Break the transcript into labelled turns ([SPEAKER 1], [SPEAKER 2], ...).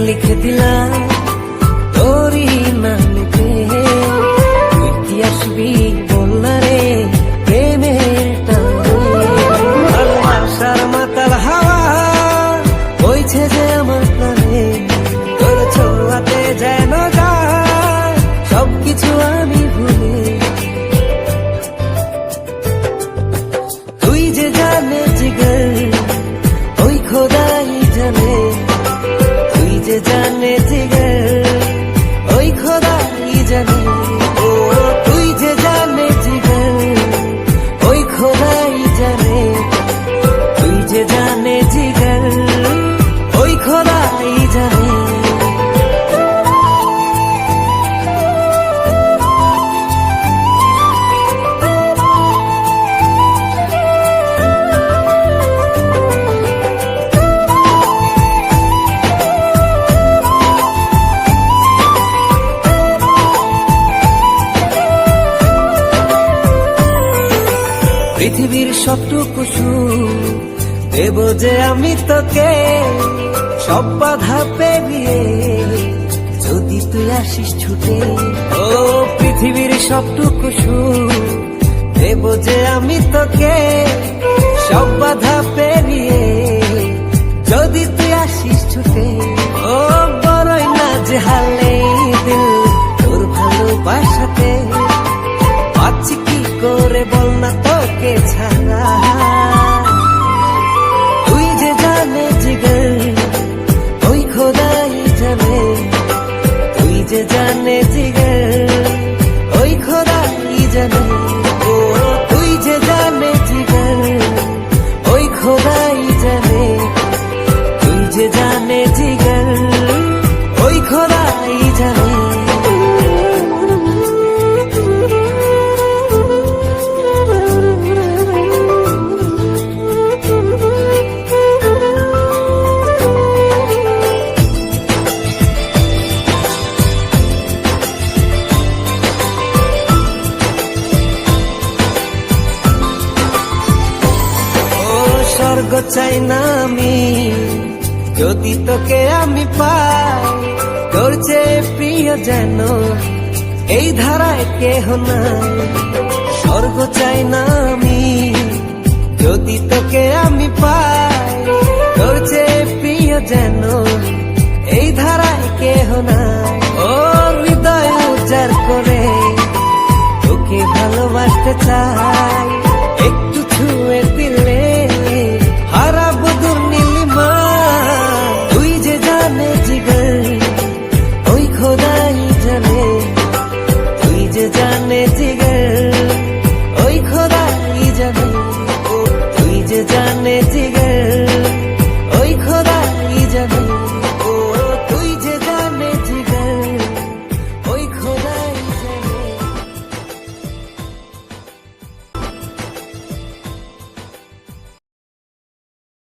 [SPEAKER 1] লিখে দিলাম তোরই নামেতে। তুই কি আসবি বলনা রে প্রেমের টানে। ভালোবাসার মাতাল হাওয়া বইছে যে আমার প্রাণে, তোর ছোঁয়াতে যেন যায় সবকিছু আমি ভুলে। তুই যে জানে জিগর ওই খোদাই জানে, তুই যে জানে জিগর ওই খোদাই জানে। ও তুই যে জানে জিগর ওই খোদাই জানে, তুই যে জানে জিগর ওই খোদাই জানে। পৃথিবীর সবটুকু সুখ দেব যে আমি তোকে, সব বাধা পেরিয়ে যদি তুই আসিস ছুটে। ও পৃথিবীর সবটুকু সুখ দেব যে আমি তোকে, সব বাধা পেরিয়ে যদি তুই আসিস ছুটে। ও বড়ই না যে হালে দিল তোর ভালোবাসাতে, পাচ্ছি কি করে বল না তোকে ছাড়া। তুই যে জানে জিগর ওই খোদাই জানে, তুই যে জানে জিগর ওই খোদাই জানে। ও তুই যে জানে জিগর ওই খোদাই জানে, তুই যে জানে জিগর ওই খোদাই জানে। স্বর্গ চাই না আমি যদি তোকে আমি পাই, তোর চেয়ে প্রিয় যেন এই ধারায় কেহ নাই। স্বর্গ চাই না আমি যদি তোকে আমি পাই, তোর চেয়ে প্রিয় যেন এই ধারায় কেহ নাই। ও হৃদয় উজাড় করে তোকে ভালোবাসতে চাই।